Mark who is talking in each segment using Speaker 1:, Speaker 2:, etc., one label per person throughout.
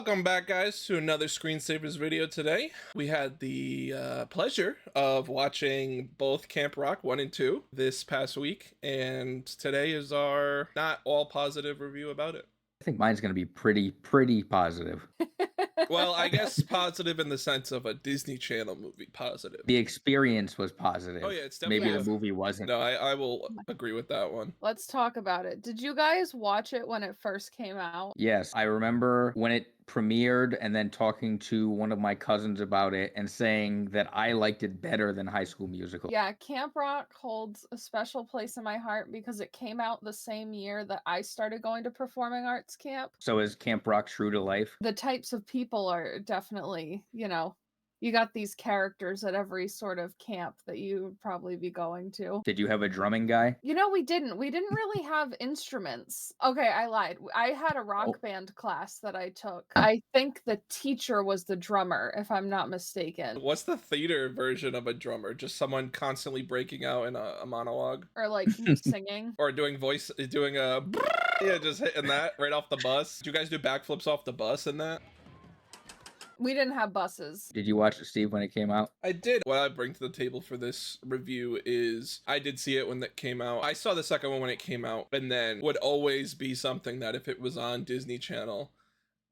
Speaker 1: Welcome back, guys, to another Screensavers video today. We had the pleasure of watching both Camp Rock 1 and 2 this past week, and today is our not all positive review about it.
Speaker 2: I think mine's going to be pretty positive.
Speaker 1: Well, I guess positive in the sense of a Disney Channel movie positive.
Speaker 2: The experience was positive.
Speaker 1: Oh yeah, it's definitely...
Speaker 2: Maybe the movie wasn't.
Speaker 1: No, I will agree with that one.
Speaker 3: Let's talk about it. Did you guys watch it when it first came out?
Speaker 2: Yes, I remember when it premiered and then talking to one of my cousins about it and saying that I liked it better than High School Musical.
Speaker 3: Yeah, Camp Rock holds a special place in my heart because it came out the same year that I started going to performing arts camp.
Speaker 2: So is Camp Rock true to life?
Speaker 3: The types of people are definitely, you got these characters at every sort of camp that you would probably be going to.
Speaker 2: Did you have a drumming guy?
Speaker 3: We didn't. We didn't really have instruments. Okay, I lied. I had a rock band class that I took. I think the teacher was the drummer, if I'm not mistaken.
Speaker 1: What's the theater version of a drummer? Just someone constantly breaking out in a monologue?
Speaker 3: Or like singing?
Speaker 1: Or doing a... Yeah, just hitting that right off the bus. Do you guys do backflips off the bus in that?
Speaker 3: We didn't have buses.
Speaker 2: Did you watch it, Steve, when it came out?
Speaker 1: I did. What I bring to the table for this review is I did see it when that came out. I saw the second one when it came out, and then would always be something that if it was on Disney Channel,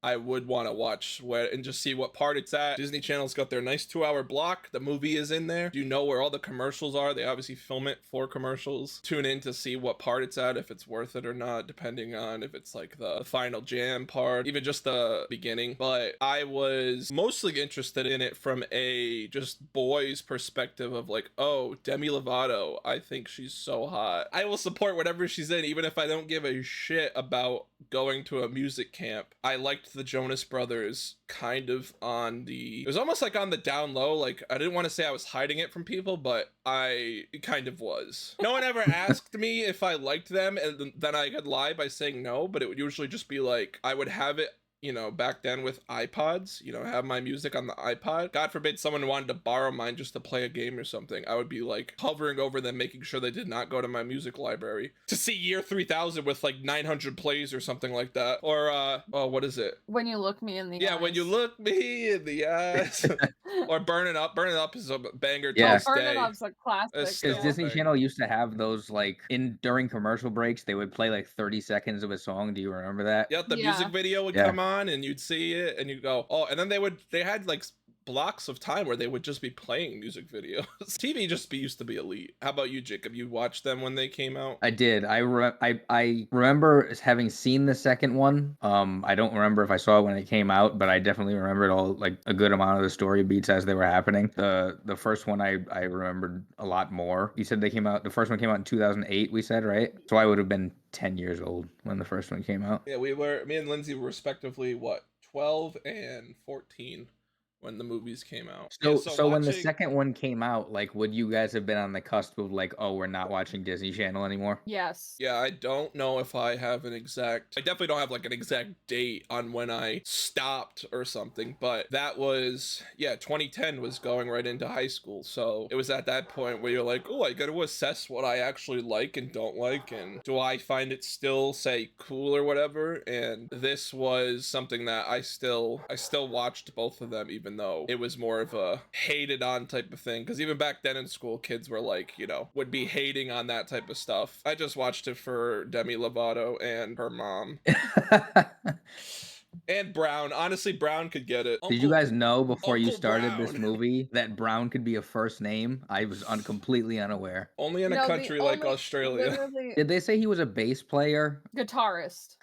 Speaker 1: I would want to watch and just see what part it's at. Disney Channel's got their nice 2-hour block. The movie is in there. You know where all the commercials are. They obviously film it for commercials. Tune in to see what part it's at, if it's worth it or not, depending on if it's like the final jam part, even just the beginning. But I was mostly interested in it from a just boy's perspective of like, oh, Demi Lovato, I think she's so hot. I will support whatever she's in, even if I don't give a shit about going to a music camp. I liked the Jonas Brothers kind of it was almost like on the down low. Like, I didn't want to say I was hiding it from people, but I kind of was. No one ever asked me if I liked them, and then I could lie by saying no, but it would usually just be like, I would have it, back then with iPods, have my music on the iPod. God forbid someone wanted to borrow mine just to play a game or something. I would be like hovering over them, making sure they did not go to my music library to see Year 3000 with like 900 plays or something like that. Or, oh, what is it?
Speaker 3: When You Look Me in the Eyes.
Speaker 1: Yeah, When You Look Me in the Eyes. Or Burn It Up. Burn It Up is a banger.
Speaker 2: Yeah.
Speaker 3: Burn It Up's a classic.
Speaker 2: Because Disney Channel used to have those like during commercial breaks, they would play like 30 seconds of a song. Do you remember that?
Speaker 1: Yeah, the music video would come on and you'd see it and you'd go, oh, and then they had like blocks of time where they would just be playing music videos. TV used to be elite. How about you, Jacob? You watched them when they came out?
Speaker 2: I did. I remember having seen the second one. I don't remember if I saw it when it came out, but I definitely remembered all like a good amount of the story beats as they were happening. The first one I remembered a lot more. You said the first one came out in 2008, we said, right? So I would have been 10 years old when the first one came out.
Speaker 1: Yeah, me and Lindsay were respectively, 12 and 14 when the movies came out.
Speaker 2: So when the second one came out, like, would you guys have been on the cusp of like, oh, we're not watching Disney Channel anymore?
Speaker 3: Yes.
Speaker 1: Yeah, I don't know if I have I definitely don't have like an exact date on when I stopped or something, but that was, 2010 was going right into high school. So it was at that point where you're like, oh, I got to assess what I actually like and don't like, and do I find it still, say, cool or whatever. And this was something that I still watched both of them, even though it was more of a hated on type of thing, because even back then in school, kids were like, would be hating on that type of stuff. I just watched it for Demi Lovato and her mom. And Brown. Honestly, Brown could get it.
Speaker 2: Did you guys know before you started
Speaker 1: Brown.
Speaker 2: this movie that Brown could be a first name? I was completely unaware.
Speaker 1: Only in a country like Australia.
Speaker 2: Did they say he was a bass player?
Speaker 3: Guitarist,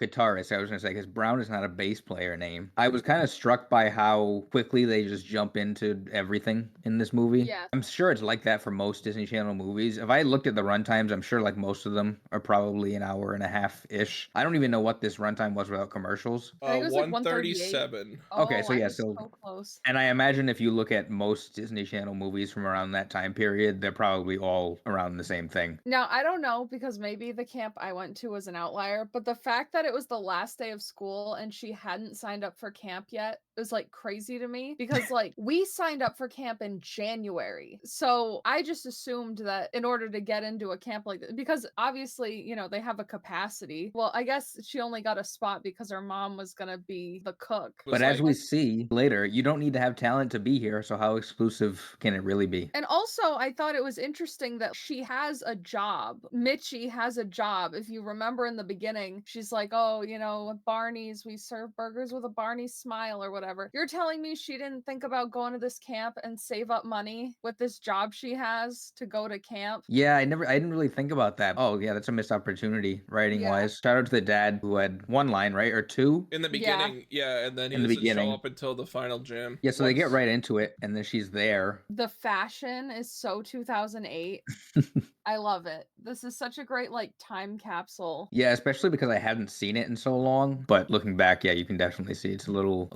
Speaker 2: I was gonna say, because Brown is not a bass player name. I was kind of struck by how quickly they just jump into everything in this movie.
Speaker 3: Yeah.
Speaker 2: I'm sure it's like that for most Disney Channel movies. If I looked at the runtimes, I'm sure like most of them are probably an hour and a half-ish. I don't even know what this runtime was without commercials.
Speaker 3: I think it was like
Speaker 1: 137.
Speaker 2: Okay, so yeah,
Speaker 3: so close.
Speaker 2: And I imagine if you look at most Disney Channel movies from around that time period, they're probably all around the same thing.
Speaker 3: Now, I don't know, because maybe the camp I went to was an outlier, but the fact that it was the last day of school and she hadn't signed up for camp yet was like crazy to me, because like we signed up for camp in January. So I just assumed that in order to get into a camp like this, because obviously, they have a capacity. Well, I guess she only got a spot because her mom was going to be the cook.
Speaker 2: But as we see later, you don't need to have talent to be here, so how exclusive can it really be?
Speaker 3: And also, I thought it was interesting that she has a job. Mitchie has a job. If you remember in the beginning, she's like, oh, you know, at Barney's, we serve burgers with a Barney's smile or whatever. You're telling me she didn't think about going to this camp and save up money with this job she has to go to camp?
Speaker 2: Yeah, I didn't really think about that. Oh, yeah, that's a missed opportunity writing wise. Shout out to the dad who had one line, right? Or two?
Speaker 1: In the beginning, yeah, and then he
Speaker 2: In the
Speaker 1: doesn't show
Speaker 2: beginning.
Speaker 1: up until the final jam.
Speaker 2: Yeah, so they get right into it, and then she's there.
Speaker 3: The fashion is so 2008. I love it. This is such a great like time capsule.
Speaker 2: Yeah, especially because I hadn't seen it in so long. But looking back, yeah, you can definitely see it's a little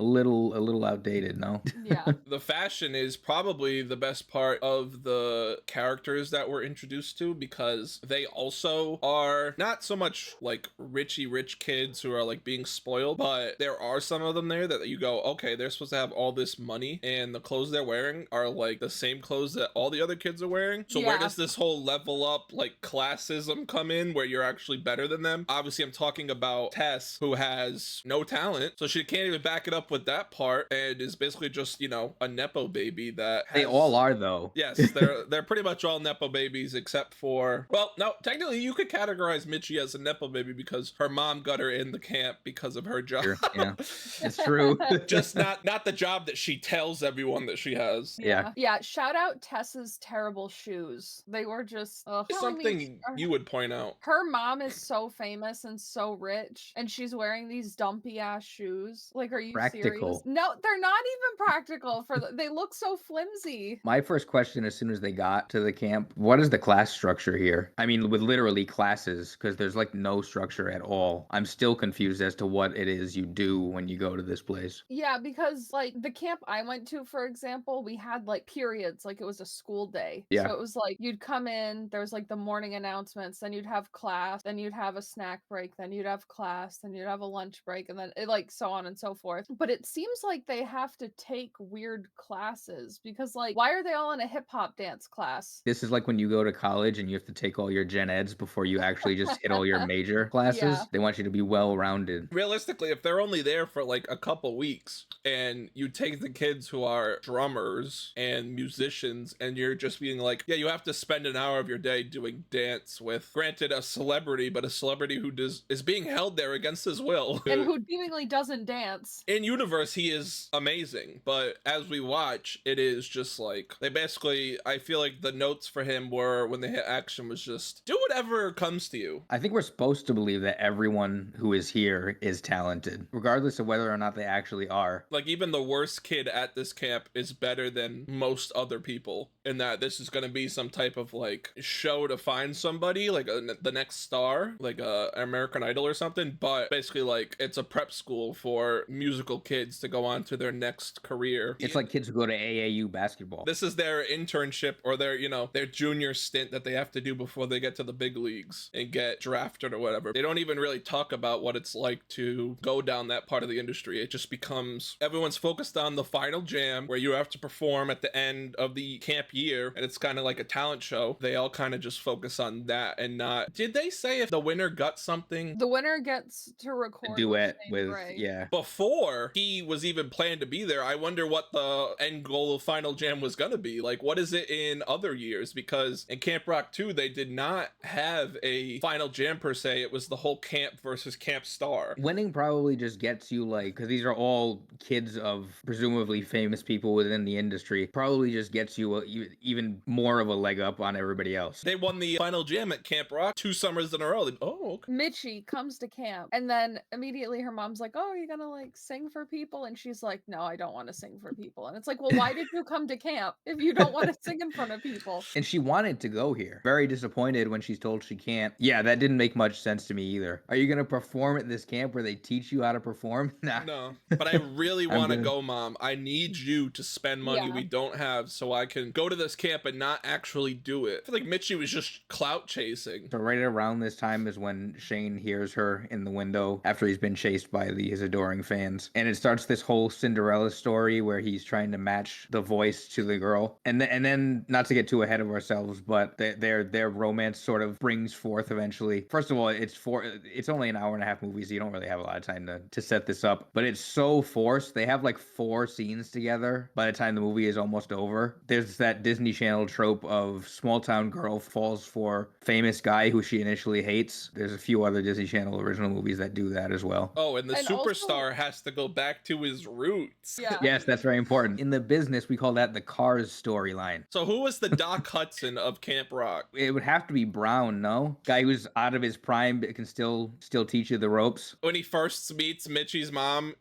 Speaker 2: outdated, no?
Speaker 3: Yeah.
Speaker 1: The fashion is probably the best part of the characters that we're introduced to, because they also are not so much like rich kids who are like being spoiled, but there are some of them there that you go, okay, they're supposed to have all this money, and the clothes they're wearing are like the same clothes that all the other kids are wearing. So where does this whole level up like classism come in, where you're actually better than them? Obviously I'm talking about Tess, who has no talent, so she can't even back it up with that part, and is basically just, you know, a nepo baby that has...
Speaker 2: They all are though.
Speaker 1: Yes, they're pretty much all nepo babies except for, well, no, technically you could categorize Mitchie as a nepo baby because her mom got her in the camp because of her job.
Speaker 2: Sure, yeah, it's true.
Speaker 1: Just not the job that she tells everyone that she has.
Speaker 3: Yeah, shout out Tessa's terrible shoes. They were just
Speaker 1: something you would point out.
Speaker 3: Her mom is so famous and so rich, and she's wearing these dumpy ass shoes. Like, are you serious? No, they're not even practical. They look so flimsy.
Speaker 2: My first question as soon as they got to the camp, what is the class structure here? I mean, with literally classes, because there's like no structure at all. I'm still confused as to what it is you do when you go to this place.
Speaker 3: Yeah, because like the camp I went to, for example, we had like periods, like it was a school day.
Speaker 2: Yeah.
Speaker 3: So it was like you'd come in, there was like the morning announcements, then you'd have class, then you'd have a snack break, then you'd have class, then you'd have a lunch break, and then it like so on and so forth. But it seems like they have to take weird classes, because like, why are they all in a hip hop dance class?
Speaker 2: This is like when you go to college and you have to take all your gen eds before you actually just hit all your major classes.
Speaker 3: Yeah.
Speaker 2: They want you to be well-rounded.
Speaker 1: Realistically, if they're only there for like a couple weeks and you take the kids who are drummers and musicians and you're just being like, yeah, you have to spend an hour of your day doing dance with, granted, a celebrity, but a celebrity who is being held there against his will.
Speaker 3: And who seemingly doesn't dance.
Speaker 1: In universe, he is amazing, but as we watch, it is just like, they basically, I feel like the notes for him were, when they hit action, was just, do whatever comes to you.
Speaker 2: I think we're supposed to believe that everyone who is here is talented, regardless of whether or not they actually are.
Speaker 1: Like, even the worst kid at this camp is better than most other people, in that this is going to be some type of like show to find somebody, like the next star, like American Idol or something, but basically like it's a prep school for musical kids to go on to their next career.
Speaker 2: It's like kids who go to AAU basketball.
Speaker 1: This is their internship or their, you know, their junior stint that they have to do before they get to the big leagues and get drafted or whatever. They don't even really talk about what it's like to go down that part of the industry. It just becomes, everyone's focused on the final jam where you have to perform at the end of the camp year, and it's kind of like a talent show. They all kind of just focus on that and not, did they say if the winner got something?
Speaker 3: The winner gets to record
Speaker 2: a duet with
Speaker 3: Ray.
Speaker 2: Yeah.
Speaker 1: Before he was even planned to be there, I wonder what the end goal of Final Jam was gonna be. Like, what is it in other years? Because in Camp Rock 2, they did not have a Final Jam per se. It was the whole camp versus Camp Star.
Speaker 2: Winning probably just gets you like, because these are all kids of presumably famous people within the industry, probably just gets you even more of a leg up on everybody else.
Speaker 1: They won the Final Jam at Camp Rock 2 summers in a row. Oh, okay.
Speaker 3: Mitchie comes to camp, and then immediately her mom's like, oh, you're gonna like sing for people? And she's like, no, I don't want to sing for people. And it's like, well, why did you come to camp if you don't want to sing in front of people?
Speaker 2: And she wanted to go here. Very disappointed when she's told she can't. Yeah, that didn't make much sense to me either. Are you gonna perform at this camp where they teach you how to perform? Nah.
Speaker 1: No, but I really want to go, Mom. I need you to spend money we don't have so I can go to this camp and not actually do it. I feel like Mitchie Mitchie was just clout chasing.
Speaker 2: So right around this time is when Shane hears her in the window after he's been chased by his adoring fans. And it starts this whole Cinderella story where he's trying to match the voice to the girl. And then not to get too ahead of ourselves, but their romance sort of brings forth eventually. First of all, it's only an hour and a half movie, so you don't really have a lot of time to set this up. But it's so forced. They have like 4 scenes together by the time the movie is almost over. There's that Disney Channel trope of small town girl falls for famous guy who she initially hates. There's a few other Disney Channel original movies that do that as well.
Speaker 1: Oh, and the
Speaker 3: And
Speaker 1: superstar
Speaker 3: also-
Speaker 1: has to go back to his roots.
Speaker 3: Yeah.
Speaker 2: Yes, that's very important. In the business, we call that the Cars storyline.
Speaker 1: So who was the Doc Hudson of Camp Rock?
Speaker 2: It would have to be Brown, no? Guy who's out of his prime but can still teach you the ropes.
Speaker 1: When he first meets Mitchie's mom,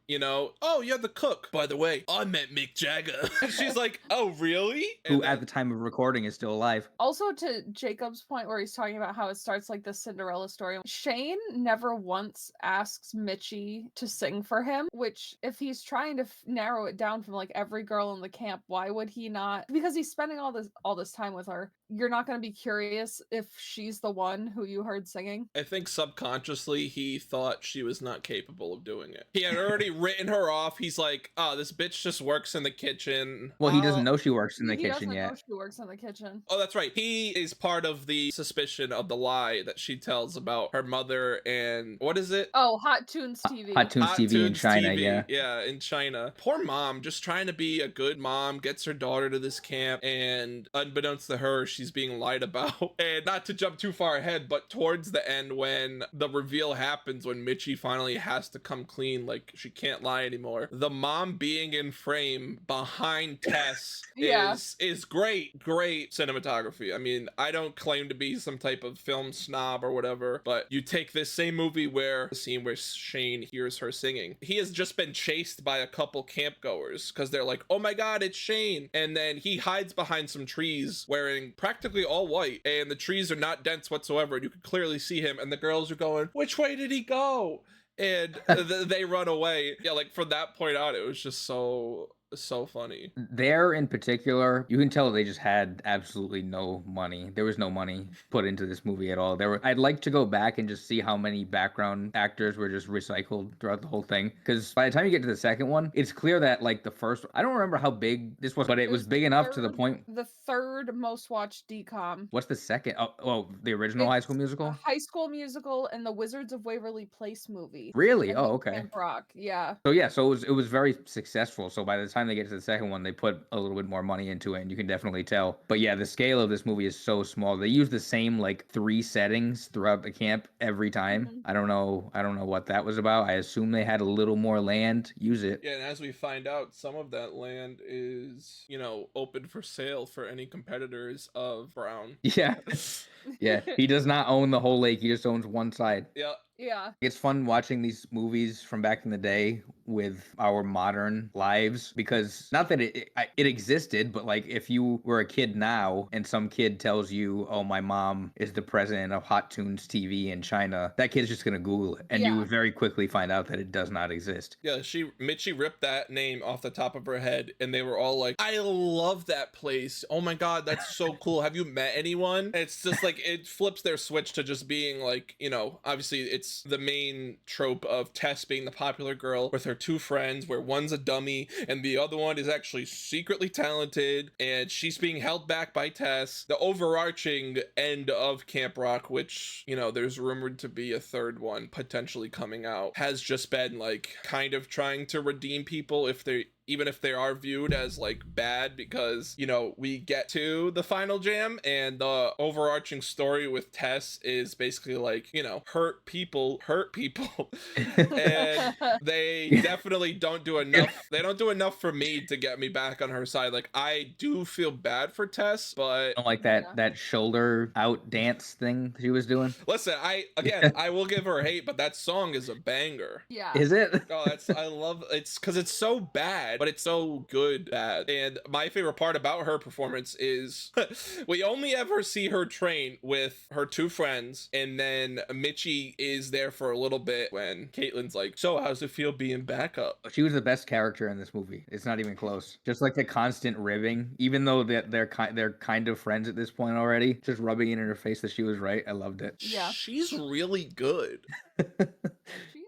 Speaker 1: oh, you're the cook. By the way, I met Mick Jagger. She's like, oh, really?
Speaker 2: Who
Speaker 1: And
Speaker 2: at the time of recording is still alive.
Speaker 3: Also, to Jacob's point where he's talking about how it starts like the Cinderella story, Shane never once asks Mitchie to sing for him, which if he's trying to narrow it down from like every girl in the camp, why would he not? Because he's spending all this time with her. You're not going to be curious if she's the one who you heard singing.
Speaker 1: I think subconsciously he thought she was not capable of doing it. He had already written her off. He's like, oh, this bitch just works in the kitchen.
Speaker 2: Well, he doesn't
Speaker 1: Oh,
Speaker 2: know she works in the
Speaker 3: He
Speaker 2: kitchen
Speaker 3: doesn't
Speaker 2: yet.
Speaker 3: know she works in the kitchen.
Speaker 1: Oh, that's right. He is part of the suspicion of the lie that she tells about her mother and what is it?
Speaker 3: Oh, Hot Tunes TV.
Speaker 2: Hot Tunes
Speaker 1: Hot
Speaker 2: TV in
Speaker 1: Tunes
Speaker 2: China,
Speaker 1: TV.
Speaker 2: yeah.
Speaker 1: Yeah, in China. Poor mom, just trying to be a good mom, gets her daughter to this camp, and unbeknownst to her, she's being lied about. And not to jump too far ahead, but towards the end, when the reveal happens, when Mitchie finally has to come clean, like she can't lie anymore, the mom being in frame behind Tess
Speaker 3: Yeah.
Speaker 1: is great cinematography. I mean, I don't claim to be some type of film snob or whatever, but you take this same movie where the scene where Shane hears her singing, he has just been chased by a couple campgoers because they're like, oh my god, it's Shane, and then he hides behind some trees wearing practically all white, and the trees are not dense whatsoever, and you can clearly see him, and the girls are going, which way did he go? And they run away. Yeah, like from that point on, it was just so funny.
Speaker 2: There in particular, you can tell they just had absolutely no money. There was no money put into this movie at all. I'd like to go back and just see how many background actors were just recycled throughout the whole thing. Because by the time you get to the second one, it's clear that like the first, I don't remember how big this was, but it was big enough to the point.
Speaker 3: The third most watched DCOM.
Speaker 2: What's the second? Oh, the original High School Musical?
Speaker 3: High School Musical and the Wizards of Waverly Place movie.
Speaker 2: Really?
Speaker 3: And
Speaker 2: Oh,
Speaker 3: then
Speaker 2: okay.
Speaker 3: Camp Rock. Yeah.
Speaker 2: So yeah, so it was very successful. So by the time they get to the second one, they put a little bit more money into it, and you can definitely tell. But yeah, the scale of this movie is so small. They use the same like 3 settings throughout the camp every time.
Speaker 3: Mhm.
Speaker 2: I don't know what that was about. I assume they had a little more land. Use it.
Speaker 1: Yeah, and as we find out, some of that land is, open for sale for any competitors of Brown.
Speaker 2: Yeah. Yeah. He does not own the whole lake. He just owns one side.
Speaker 1: Yeah.
Speaker 3: Yeah.
Speaker 2: It's fun watching these movies from back in the day with our modern lives, because not that it existed, but like if you were a kid now and some kid tells you, oh, my mom is the president of Hot Tunes TV in China, that kid's just going to Google it. And you
Speaker 3: Yeah.
Speaker 2: would very quickly find out that it does not exist.
Speaker 1: Yeah, Mitchie ripped that name off the top of her head, and they were all like, I love that place. Oh my god, that's so cool. Have you met anyone? And it's just like, it flips their switch to just being like, obviously it's the main trope of Tess being the popular girl with her 2 friends, where one's a dummy and the other one is actually secretly talented, and she's being held back by Tess. The overarching end of Camp Rock, which, there's rumored to be a third one potentially coming out, has just been like kind of trying to redeem people even if they are viewed as like bad, because we get to the final jam and the overarching story with Tess is basically like, hurt people and they definitely don't do enough for me to get me back on her side. Like, I do feel bad for Tess, but
Speaker 2: I don't like that shoulder out dance thing she was doing.
Speaker 1: listen, I will give her hate, but that song is a banger.
Speaker 3: Yeah.
Speaker 2: Is it?
Speaker 1: Oh, I love it's because it's so bad. bad, but it's so good bad. And my favorite part about her performance is we only ever see her train with her two friends, and then Mitchie is there for a little bit when Caitlin's like, so how's it feel being backup?
Speaker 2: She was the best character in this movie. It's not even close. Just like the constant ribbing, even though they're kind of friends at this point already. Just rubbing it in her face that she was right. I loved it.
Speaker 3: Yeah.
Speaker 1: She's really good.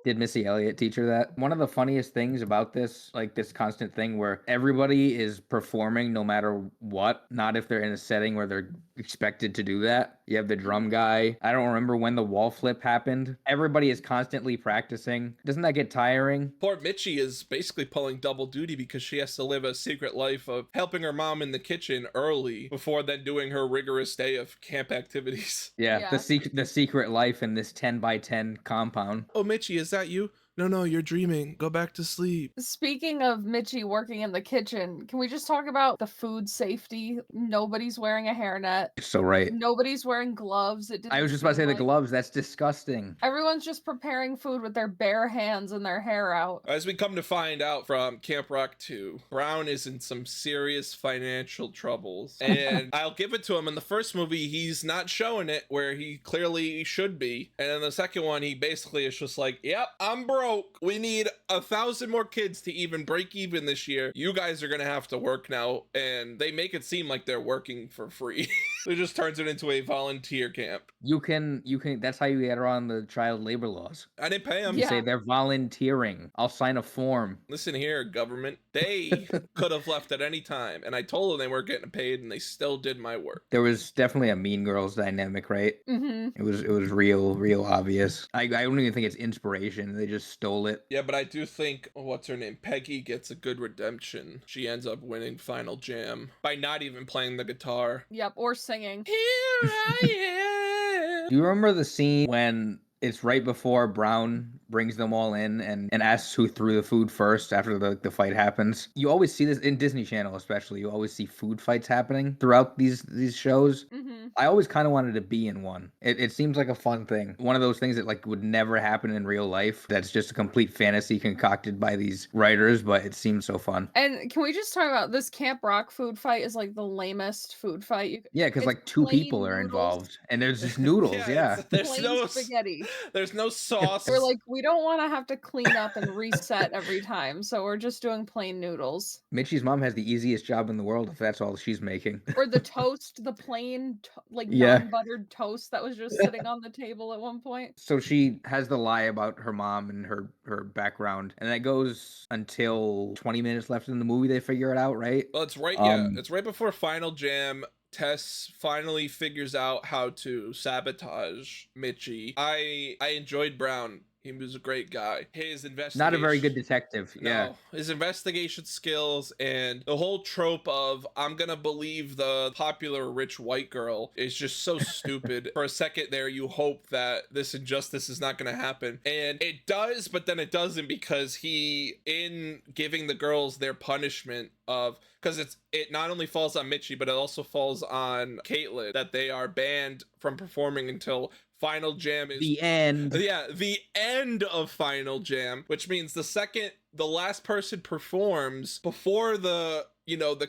Speaker 2: Did Missy Elliott teach her that? One of the funniest things about this, like this constant thing where everybody is performing no matter what, not if they're in a setting where they're expected to do that. You have the drum guy. I don't remember when the wall flip happened. Everybody is constantly practicing. Doesn't that get tiring?
Speaker 1: Poor Mitchie is basically pulling double duty because she has to live a secret life of helping her mom in the kitchen early before then doing her rigorous day of camp activities.
Speaker 2: Yeah. The secret life in this 10 by 10 compound.
Speaker 1: Oh, Mitchie, is that you? No, you're dreaming. Go back to sleep.
Speaker 3: Speaking of Mitchie working in the kitchen, can we just talk about the food safety? Nobody's wearing a hairnet.
Speaker 2: You're so right.
Speaker 3: Nobody's wearing gloves.
Speaker 2: I was just about to say the gloves. That's disgusting.
Speaker 3: Everyone's just preparing food with their bare hands and their hair out.
Speaker 1: As we come to find out from Camp Rock 2, Brown is in some serious financial troubles. And I'll give it to him. In the first movie, he's not showing it where he clearly should be. And in the second one, he basically is just like, yep, I'm broke. We need 1,000 more kids to even break even this year. You guys are gonna have to work now. And they make it seem like they're working for free. It just turns it into a volunteer camp.
Speaker 2: You can, that's how you get around the child labor laws.
Speaker 1: I didn't pay them.
Speaker 2: You say they're volunteering. I'll sign a form.
Speaker 1: Listen here, government. They could have left at any time. And I told them they weren't getting paid and they still did my work.
Speaker 2: There was definitely a Mean Girls dynamic, right?
Speaker 3: Mm-hmm.
Speaker 2: It was real obvious. I don't even think it's inspiration. They just stole it.
Speaker 1: Yeah, but I do think, what's her name? Peggy gets a good redemption. She ends up winning Final Jam by not even playing the guitar.
Speaker 3: Yep, or singing.
Speaker 1: Here I am.
Speaker 2: Do you remember the scene when it's right before Brown brings them all in and asks who threw the food first after the fight happens? You always see this in Disney Channel, especially. You always see food fights happening throughout these shows.
Speaker 3: Mm-hmm.
Speaker 2: I always kind of wanted to be in one. It seems like a fun thing. One of those things that like would never happen in real life. That's just a complete fantasy concocted by these writers, but it seems so fun.
Speaker 3: And can we just talk about this Camp Rock food fight is like the lamest food fight.
Speaker 2: Yeah, because like two people are involved and there's just noodles. Yeah.
Speaker 1: There's no
Speaker 3: spaghetti.
Speaker 1: There's no sauce.
Speaker 3: We're like, we don't want to have to clean up and reset every time, so we're just doing plain noodles.
Speaker 2: Mitchie's mom has the easiest job in the world if that's all she's making.
Speaker 3: Or the toast, the plain non-buttered toast that was just sitting on the table at one point.
Speaker 2: So she has the lie about her mom and her background, and that goes until 20 minutes left in the movie. They figure it out, right?
Speaker 1: Well, it's right. Yeah, it's right before Final Jam. Tess finally figures out how to sabotage Mitchie. I enjoyed Brown. He was a great guy. His investigation...
Speaker 2: Not a very good detective.
Speaker 1: No,
Speaker 2: yeah.
Speaker 1: His investigation skills and the whole trope of I'm gonna believe the popular rich white girl is just so stupid. For a second there, you hope that this injustice is not gonna happen. And it does, but then it doesn't, because he, in giving the girls their punishment of... Because it not only falls on Mitchie, but it also falls on Caitlin, that they are banned from performing until Final Jam is
Speaker 2: the end.
Speaker 1: Yeah, the end of Final Jam, which means the last person performs before the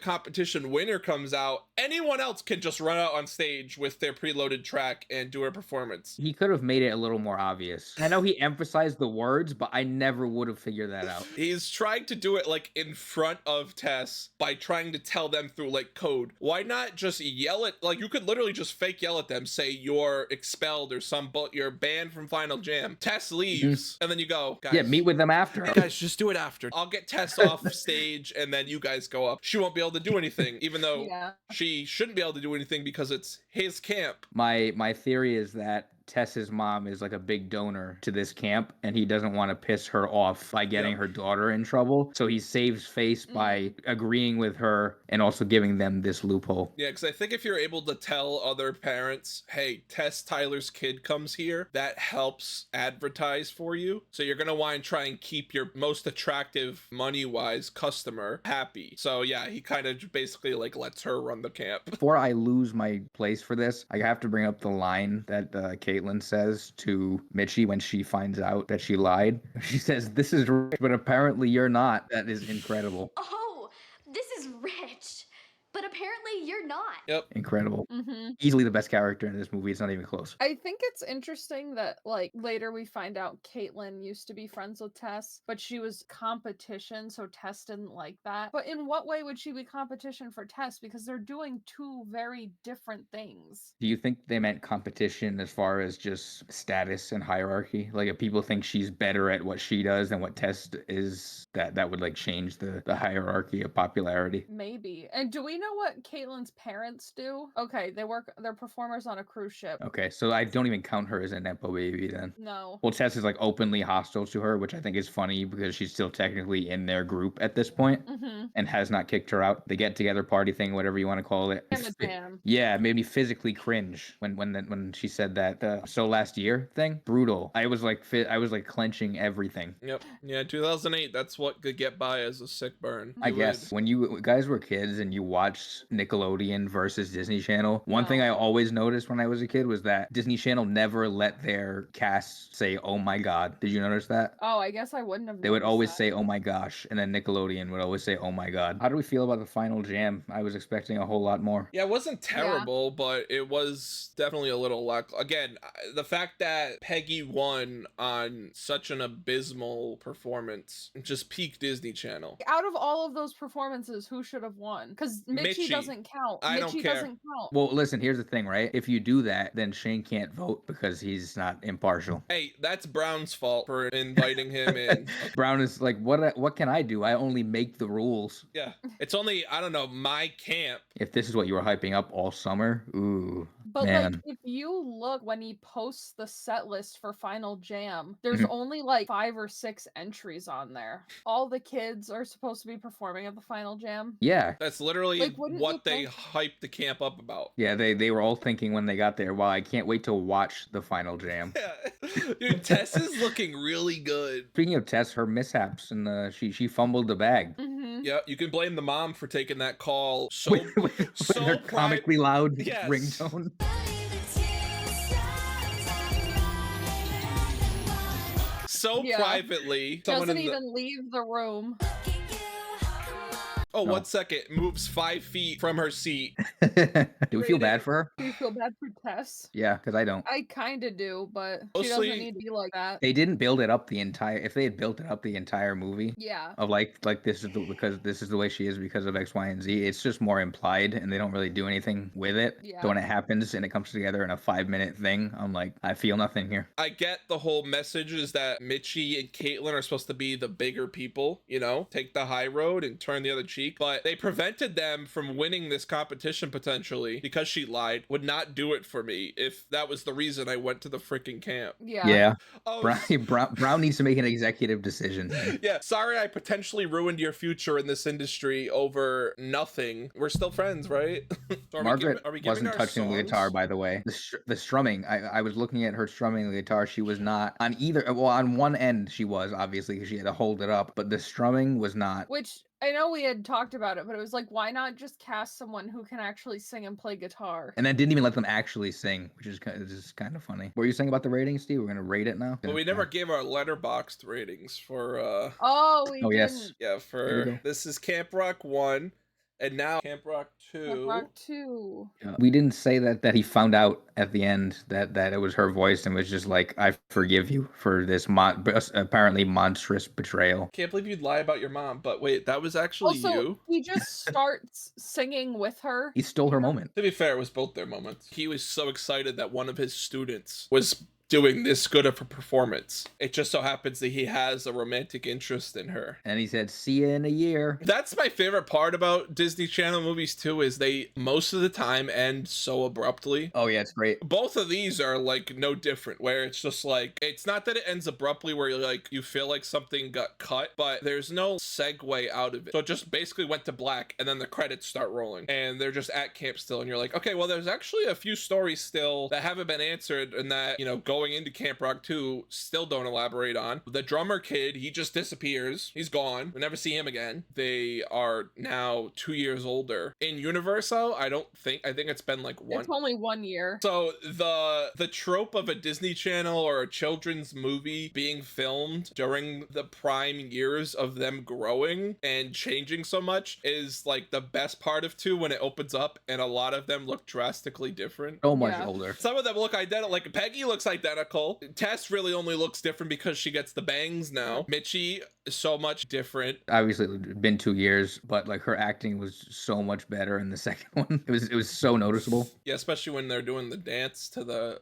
Speaker 1: competition winner comes out, anyone else can just run out on stage with their preloaded track and do a performance.
Speaker 2: He could have made it a little more obvious. I know he emphasized the words, but I never would have figured that out.
Speaker 1: He's trying to do it like in front of Tess by trying to tell them through like code. Why not just yell at, like you could literally just fake yell at them, say you're expelled or you're banned from Final Jam. Tess leaves and then you go, guys.
Speaker 2: Yeah, meet with them after.
Speaker 1: Guys, just do it after. I'll get Tess off stage and then you guys go up. She won't be able to do anything, even though she shouldn't be able to do anything because it's his camp.
Speaker 2: My theory is that Tess's mom is like a big donor to this camp, and he doesn't want to piss her off by getting her daughter in trouble. So he saves face by agreeing with her and also giving them this loophole.
Speaker 1: Yeah, because I think if you're able to tell other parents, hey, Tess Tyler's kid comes here, that helps advertise for you. So you're going to want to try and keep your most attractive money-wise customer happy. So yeah, he kind of basically like lets her run the camp.
Speaker 2: Before I lose my place for this, I have to bring up the line that Caitlin Caitlin says to Mitchie when she finds out that she lied. She says, "This is rich, but apparently you're not." That is incredible.
Speaker 4: Oh, this is rich, but apparently you're not.
Speaker 1: Yep.
Speaker 2: Incredible.
Speaker 3: Mm-hmm.
Speaker 2: Easily the best character in this movie. It's not even close.
Speaker 3: I think it's interesting that like later we find out Caitlin used to be friends with Tess, but she was competition, so Tess didn't like that. But in what way would she be competition for Tess? Because they're doing two very different things.
Speaker 2: Do you think they meant competition as far as just status and hierarchy? Like if people think she's better at what she does than what Tess is, that would like change the hierarchy of popularity?
Speaker 3: Maybe. And do we know what Caitlin's parents do? Okay, they're performers on a cruise ship.
Speaker 2: Okay, so I don't even count her as a Nepo baby then.
Speaker 3: No.
Speaker 2: Well, Tess is like openly hostile to her, which I think is funny because she's still technically in their group at this point
Speaker 3: Mm-hmm.
Speaker 2: and has not kicked her out. The get together party thing, whatever you want to call it.
Speaker 3: Jam.
Speaker 2: Yeah, it made me physically cringe when she said that. So last year thing, brutal. I was like clenching everything.
Speaker 1: Yep. Yeah, 2008, that's what could get by as a sick burn.
Speaker 2: I
Speaker 1: You
Speaker 2: guess
Speaker 1: would-
Speaker 2: when you guys were kids and you watched Nickelodeon versus Disney Channel, one thing I always noticed when I was a kid was that Disney Channel never let their cast say, "Oh my God." Did you notice that?
Speaker 3: Oh, I guess I wouldn't have.
Speaker 2: They would
Speaker 3: noticed
Speaker 2: always
Speaker 3: that.
Speaker 2: say, "Oh my gosh," and then Nickelodeon would always say, "Oh my God." How do we feel about the final jam? I was expecting a whole lot more.
Speaker 1: Yeah, it wasn't terrible, but it was definitely a little lack. Again, the fact that Peggy won on such an abysmal performance just peaked Disney Channel.
Speaker 3: Out of all of those performances, who should have won? Because Mitchie
Speaker 1: Mitchie.
Speaker 3: doesn't count.
Speaker 1: I don't
Speaker 3: Mitchie
Speaker 1: care.
Speaker 3: doesn't count.
Speaker 2: Well, listen, here's the thing, right? If you do that, then Shane can't vote because he's not impartial.
Speaker 1: Hey, that's Brown's fault for inviting him in.
Speaker 2: Brown is like, what can I do? I only make the rules.
Speaker 1: Yeah, it's only, I don't know, my camp.
Speaker 2: If this is what you were hyping up all summer, ooh,
Speaker 3: But
Speaker 2: man.
Speaker 3: like, if you look when he posts the set list for Final Jam, there's
Speaker 2: Mhm.
Speaker 3: only like 5 or 6 entries on there. All the kids are supposed to be performing at the Final Jam.
Speaker 2: Yeah.
Speaker 1: That's literally
Speaker 3: Like, wouldn't
Speaker 1: what
Speaker 3: you
Speaker 1: they
Speaker 3: think-
Speaker 1: hyped the camp up about.
Speaker 2: Yeah, they were all thinking when they got there, wow, I can't wait to watch the final jam.
Speaker 1: Yeah. Dude, Tess is looking really good.
Speaker 2: Speaking of Tess, her mishaps and she fumbled the bag.
Speaker 3: Mm-hmm.
Speaker 1: Yeah, you can blame the mom for taking that call so
Speaker 2: With
Speaker 1: so
Speaker 2: her comically loud
Speaker 1: Yes.
Speaker 2: ringtone.
Speaker 1: so
Speaker 3: Yeah.
Speaker 1: privately. Someone
Speaker 3: Doesn't
Speaker 1: in the,
Speaker 3: even leave the room.
Speaker 1: oh,
Speaker 2: No.
Speaker 1: 1 second, moves 5 feet from her seat.
Speaker 2: Do we feel bad for her?
Speaker 3: Do you feel bad for Tess?
Speaker 2: Yeah, because I don't.
Speaker 3: I kind of do, but she
Speaker 1: Mostly-
Speaker 3: doesn't need to be like that.
Speaker 2: They didn't build it up the entire. If they had built it up the entire movie,
Speaker 3: Yeah.
Speaker 2: of like this is because this is the way she is because of X, Y, and Z. It's just more implied, and they don't really do anything with it.
Speaker 3: Yeah.
Speaker 2: So when it happens and it comes together in a 5-minute thing, I'm like, I feel nothing here.
Speaker 1: I get the whole message is that Mitchie and Caitlin are supposed to be the bigger people, you know, take the high road and turn the other cheek, but they prevented them from winning this competition potentially because she lied. Would not do it for me if that was the reason I went to the freaking camp.
Speaker 3: Yeah.
Speaker 2: Yeah,
Speaker 1: Oh,
Speaker 2: Brown needs to make an executive decision.
Speaker 1: yeah, sorry I potentially ruined your future in this industry over nothing. We're still friends, right? So
Speaker 2: Margaret
Speaker 1: are we giving
Speaker 2: wasn't
Speaker 1: our
Speaker 2: touching the
Speaker 1: songs?
Speaker 2: guitar, by the way. The strumming, I was looking at her strumming the guitar. She was not on either. Well, on one end she was obviously because she had to hold it up, but the strumming was not.
Speaker 3: Which I know we had talked about it, but it was like, why not just cast someone who can actually sing and play guitar?
Speaker 2: And then didn't even let them actually sing, which is kind of funny. What were you saying about the rating, Steve? We're gonna rate it now.
Speaker 1: But we never gave our Letterboxd ratings for
Speaker 3: Oh, we
Speaker 2: Oh,
Speaker 3: didn't.
Speaker 2: yes.
Speaker 1: yeah,
Speaker 2: There we
Speaker 1: for
Speaker 2: go.
Speaker 1: this is Camp Rock 1 and now Camp Rock 2.
Speaker 3: Camp Rock 2.
Speaker 2: We didn't say that he found out at the end that it was her voice and was just like, I forgive you for this apparently monstrous betrayal.
Speaker 1: Can't believe you'd lie about your mom, but wait, that was actually
Speaker 3: Also,
Speaker 1: you?
Speaker 3: he just starts singing with her.
Speaker 2: He stole her moment.
Speaker 1: To be fair, it was both their moments. He was so excited that one of his students was doing this good of a performance. It just so happens that he has a romantic interest in her.
Speaker 2: And he said, see you in a year.
Speaker 1: That's my favorite part about Disney Channel movies too, is they most of the time end so abruptly.
Speaker 2: Oh yeah, it's great.
Speaker 1: Both of these are like no different, where it's just like, it's not that it ends abruptly where you're like, you feel like something got cut, but there's no segue out of it. So it just basically went to black and then the credits start rolling and they're just at camp still. And you're like, okay, well, there's actually a few stories still that haven't been answered and that, you know, go going into Camp Rock 2 still don't elaborate on. The drummer kid, he just disappears. He's gone. We never see him again. They are now 2 years older. In Universo, I think it's been like one.
Speaker 3: It's only 1 year.
Speaker 1: So the trope of a Disney Channel or a children's movie being filmed during the prime years of them growing and changing so much is like the best part of 2 when it opens up, and a lot of them look drastically different.
Speaker 2: So much
Speaker 3: Yeah.
Speaker 2: older.
Speaker 1: Some of them look identical. Like Peggy looks identical. Tess really only looks different because she gets the bangs now. Mitchie is so much different.
Speaker 2: Obviously, it'd been 2 years, but like her acting was so much better in the second one. It was so noticeable.
Speaker 1: Yeah, especially when they're doing the dance to the,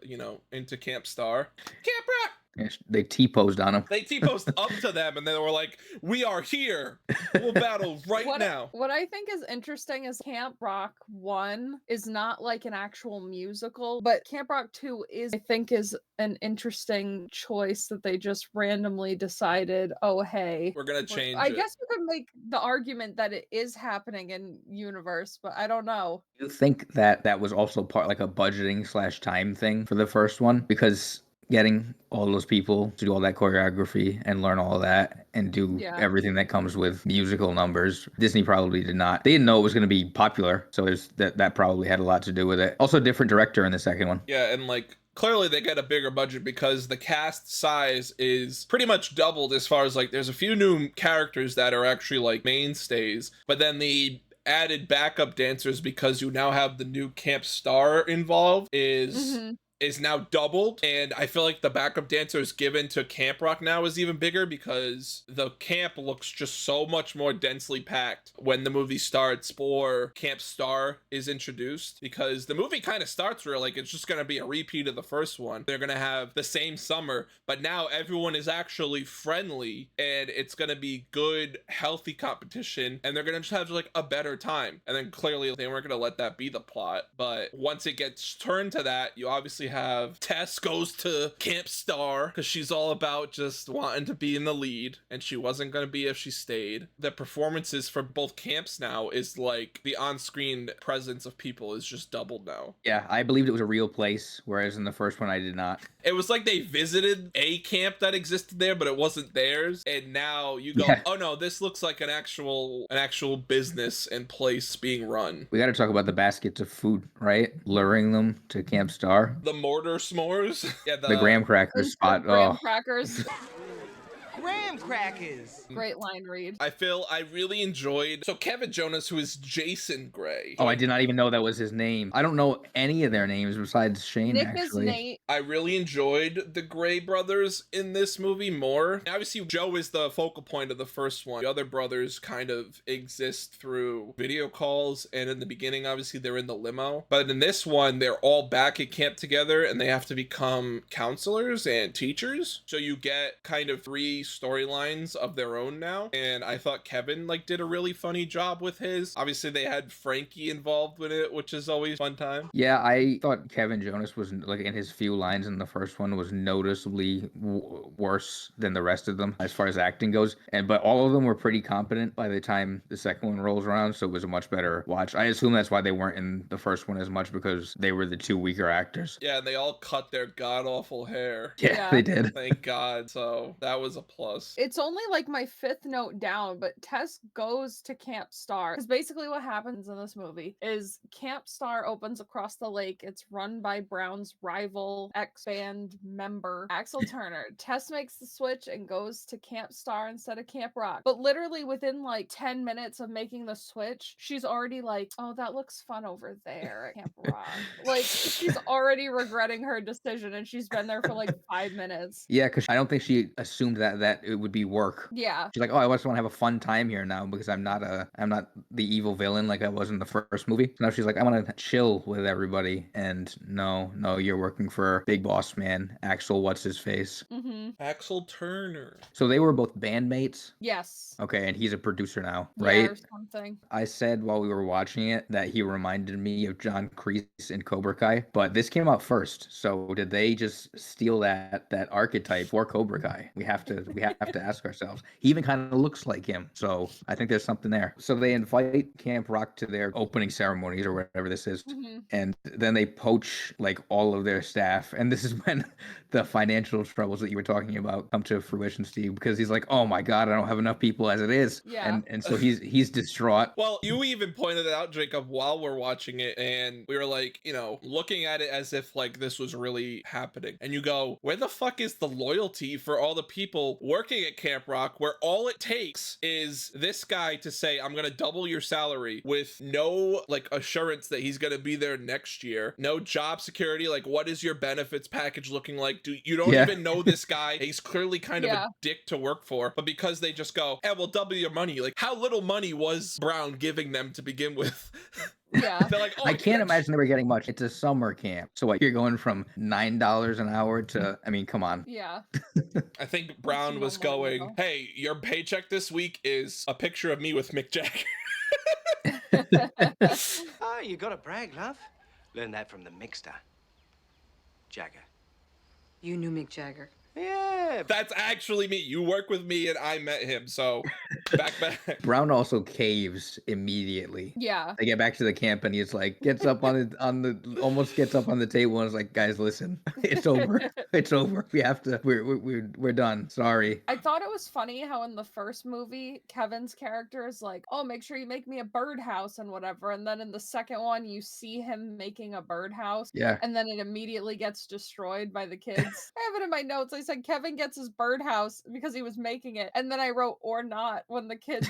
Speaker 1: into Camp Star. Camp Rock!
Speaker 2: Yeah, they T-posed on him.
Speaker 1: They T-posed up to them and they were like, we are here. We'll battle right now.
Speaker 3: What I think is interesting is Camp Rock 1 is not like an actual musical, but Camp Rock 2 I think is an interesting choice that they just randomly decided, oh, hey.
Speaker 1: We're going to change
Speaker 3: I
Speaker 1: it.
Speaker 3: guess you could make the argument that it is happening in universe, but I don't know.
Speaker 2: You think that was also part like a budgeting / time thing for the first one? Because getting all those people to do all that choreography and learn all that and do everything that comes with musical numbers, Disney probably did not. They didn't know it was going to be popular, so that probably had a lot to do with it. Also, different director in the second one.
Speaker 1: Yeah, and like clearly they get a bigger budget because the cast size is pretty much doubled as far as like there's a few new characters that are actually like mainstays, but then the added backup dancers, because you now have the new Camp Star involved, is now doubled, and I feel like the backup dancers given to Camp Rock now is even bigger because the camp looks just so much more densely packed when the movie starts or Camp Star is introduced, because the movie kind of starts where like it's just going to be a repeat of the first one. They're going to have the same summer, but now everyone is actually friendly and it's going to be good, healthy competition, and they're going to just have like a better time. And then clearly they weren't going to let that be the plot, but once it gets turned to that, you obviously have Tess goes to Camp Star because she's all about just wanting to be in the lead, and she wasn't going to be if she stayed. The performances for both camps now is like the on-screen presence of people is just doubled now.
Speaker 2: Yeah, I believed it was a real place, whereas in the first one I did not.
Speaker 1: It was like they visited a camp that existed there, but it wasn't theirs, and now you go, oh no, this looks like an actual business and place being run.
Speaker 2: We got to talk about the baskets of food, right? Luring them to Camp Star.
Speaker 1: The mortar s'mores. Yeah,
Speaker 2: the graham crackers spot.
Speaker 3: Graham crackers.
Speaker 5: Graham crackers.
Speaker 3: Great line read.
Speaker 1: I really enjoyed. So Kevin Jonas, who is Jason Gray.
Speaker 2: Oh, I did not even know that was his name. I don't know any of their names besides Shane.
Speaker 3: Nick
Speaker 2: actually.
Speaker 3: is Nate.
Speaker 1: I really enjoyed the Gray brothers in this movie more. Obviously, Joe is the focal point of the first one. The other brothers kind of exist through video calls, and in the beginning, obviously, they're in the limo. But in this one, they're all back at camp together, and they have to become counselors and teachers. So you get kind of 3 storylines of their own now, and I thought Kevin did a really funny job with his. Obviously they had Frankie involved with it, which is always fun time.
Speaker 2: Yeah, I thought Kevin Jonas was in his few lines in the first one was noticeably worse than the rest of them as far as acting goes, but all of them were pretty competent by the time the second one rolls around, so it was a much better watch. I assume that's why they weren't in the first one as much, because they were the 2 weaker actors.
Speaker 1: Yeah, and they all cut their god-awful hair.
Speaker 2: Yeah, they did.
Speaker 1: Thank God, so that was a plus.
Speaker 3: It's only my 5th note down, but Tess goes to Camp Star. Because basically what happens in this movie is Camp Star opens across the lake. It's run by Brown's rival ex-band member, Axel Turner. Tess makes the switch and goes to Camp Star instead of Camp Rock. But literally within 10 minutes of making the switch, she's already oh, that looks fun over there at Camp Rock. She's already regretting her decision, and she's been there for 5 minutes.
Speaker 2: Yeah, because I don't think she assumed that it would be work.
Speaker 3: Yeah.
Speaker 2: She's like, oh, I just want to have a fun time here now because I'm not the evil villain like I was in the first movie. So now she's like, I want to chill with everybody. And no, you're working for big boss man, Axel, what's his face?
Speaker 3: Mm-hmm.
Speaker 1: Axel Turner.
Speaker 2: So they were both bandmates?
Speaker 3: Yes.
Speaker 2: Okay, and he's a producer now, right?
Speaker 3: Yeah, or something.
Speaker 2: I said while we were watching it that he reminded me of John Kreese in Cobra Kai, but this came out first. So did they just steal that archetype for Cobra Kai? We have to ask ourselves. He even kind of looks like him, so I think there's something there. So they invite Camp Rock to their opening ceremonies or whatever this is, and then they poach all of their staff laugh. And this is when the financial troubles that you were talking about come to fruition, Steve, because he's like, oh my God, I don't have enough people as it is.
Speaker 3: Yeah.
Speaker 2: And so he's distraught.
Speaker 1: Well, you even pointed it out, Jacob, while we're watching it, and we were like, you know, looking at it as if like this was really happening. And you go, where the fuck is the loyalty for all the people working at Camp Rock, where all it takes is this guy to say, I'm gonna double your salary, with no like assurance that he's gonna be there next year, no job security. Like, what is your benefits package looking like? You don't even know this guy. He's clearly kind of a dick to work for, but because they just go, hey, we'll double your money. Like, how little money was Brown giving them to begin with?
Speaker 3: Yeah.
Speaker 1: They're like, oh,
Speaker 2: I can't imagine they were getting much. It's a summer camp. So what, you're going from $9 an hour to, I mean, come on.
Speaker 3: Yeah.
Speaker 1: I think Brown was going, hey, your paycheck this week is a picture of me with Mick Jagger.
Speaker 5: Oh, you gotta brag, love. Learn that from the mixer. Jagger.
Speaker 6: You knew Mick Jagger.
Speaker 5: Yeah.
Speaker 1: That's actually me. You work with me and I met him, so back.
Speaker 2: Brown also caves immediately.
Speaker 3: Yeah.
Speaker 2: They get back to the camp and he's like, gets up almost gets up on the table and is like, guys, listen, it's over. It's over. We have to, we're done. Sorry.
Speaker 3: I thought it was funny how in the first movie, Kevin's character is like, oh, make sure you make me a birdhouse and whatever. And then in the second one, you see him making a birdhouse.
Speaker 2: Yeah.
Speaker 3: And then it immediately gets destroyed by the kids. I have it in my notes. I said Kevin gets his birdhouse because he was making it. And then I wrote, or not, when the kids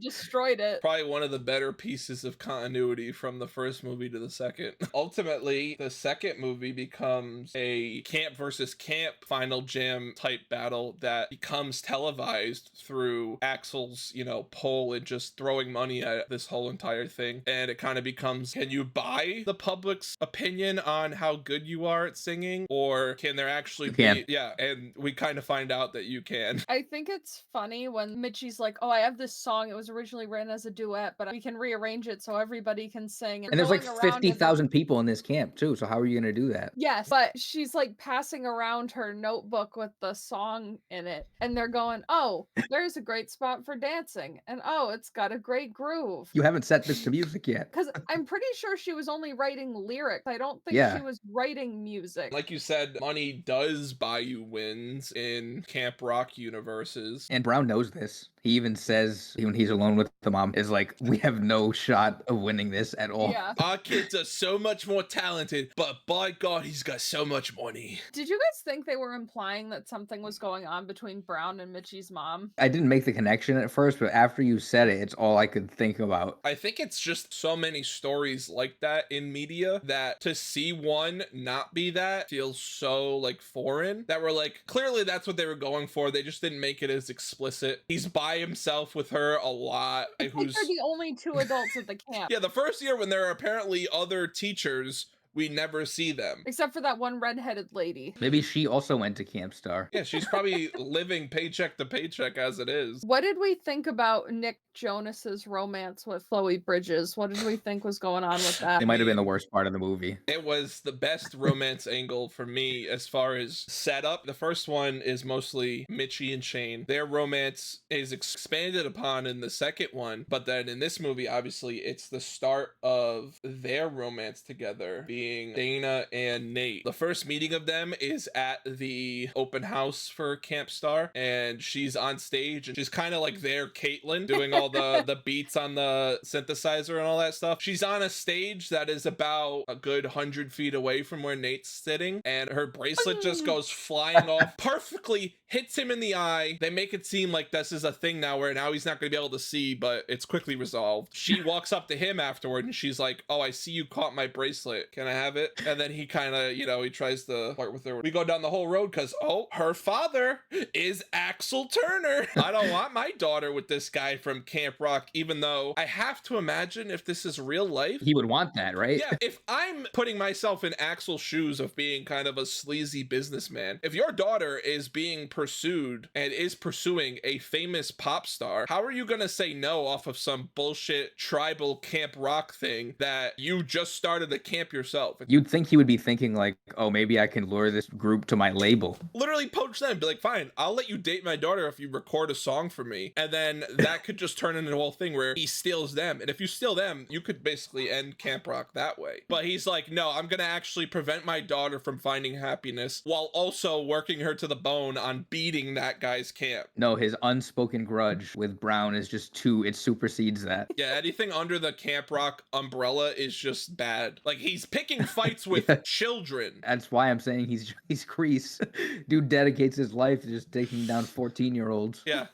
Speaker 3: destroyed it.
Speaker 1: Probably one of the better pieces of continuity from the first movie to the second. Ultimately, the second movie becomes a camp versus camp final jam type battle that becomes televised through Axel's, you know, poll and just throwing money at this whole entire thing. And it kind of becomes, can you buy the public's opinion on how good you are at singing? Or can there actually be... Yeah, and we kind of find out that you can.
Speaker 3: I think it's funny when Mitchie's like, oh, I have this song. It was originally written as a duet, but we can rearrange it so everybody can sing.
Speaker 2: And there's like 50,000 people in this camp too. So how are you going to do that?
Speaker 3: Yes, but she's like passing around her notebook with the song in it. And they're going, oh, there's a great spot for dancing. And oh, it's got a great groove.
Speaker 2: You haven't set this to music yet.
Speaker 3: Because I'm pretty sure she was only writing lyrics. I don't think she was writing music.
Speaker 1: Like you said, money does buy you wins in Camp Rock universes.
Speaker 2: And Brown knows this. He even says, when he's alone with the mom, is like, we have no shot of winning this at all.
Speaker 3: Yeah.
Speaker 1: Our kids are so much more talented, but by God, he's got so much money.
Speaker 3: Did you guys think they were implying that something was going on between Brown and Mitchie's mom?
Speaker 2: I didn't make the connection at first, but after you said it, it's all I could think about.
Speaker 1: I think it's just so many stories like that in media that to see one not be that feels so like foreign, that we're like, clearly that's what they were going for. They just didn't make it as explicit. He's by himself with her a lot.
Speaker 3: I think they're the only two adults at the camp.
Speaker 1: Yeah, the first year when there are apparently other teachers, we never see them.
Speaker 3: Except for that one redheaded lady.
Speaker 2: Maybe she also went to Camp Star.
Speaker 1: Yeah, she's probably living paycheck to paycheck as it is.
Speaker 3: What did we think about Nick Jonas's romance with Chloe Bridges? What did we think was going on with that?
Speaker 2: It might have been the worst part of the movie.
Speaker 1: It was the best romance angle for me as far as setup. The first one is mostly Mitchie and Shane. Their romance is expanded upon in the second one, but then in this movie, obviously, it's the start of their romance together, being Dana and Nate. The first meeting of them is at the open house for Camp Star, and she's on stage, and she's kind of like their Caitlyn, doing all the beats on the synthesizer and all that stuff. She's on a stage that is about a good 100 feet away from where Nate's sitting, and her bracelet just goes flying off, perfectly hits him in the eye. They make it seem like this is a thing now where now he's not going to be able to see, but it's quickly resolved. She walks up to him afterward, and she's like, oh, I see you caught my bracelet. Can I have it? And then he kind of, you know, he tries to part with her. We go down the whole road because, oh, her father is Axel Turner. I don't want my daughter with this guy from Camp Rock, even though I have to imagine if this is real life.
Speaker 2: He would want that, right?
Speaker 1: Yeah, if I'm putting myself in Axel's shoes of being kind of a sleazy businessman, if your daughter is being pursued and is pursuing a famous pop star, how are you gonna say no off of some bullshit tribal camp rock thing that you just started a camp yourself?
Speaker 2: You'd think he would be thinking like, oh, maybe I can lure this group to my label.
Speaker 1: Literally poach them, be like, fine, I'll let you date my daughter if you record a song for me. And then that could just turn into a whole thing where he steals them. And if you steal them, you could basically end camp rock that way. But he's like, no, I'm gonna actually prevent my daughter from finding happiness while also working her to the bone on beating that guy's camp.
Speaker 2: No, his unspoken grudge with Brown is just too, it supersedes that.
Speaker 1: Yeah, anything under the camp rock umbrella is just bad. Like, he's picking fights with children.
Speaker 2: That's why I'm saying he's Crease. Dude dedicates his life to just taking down 14-year-olds.
Speaker 1: Yeah.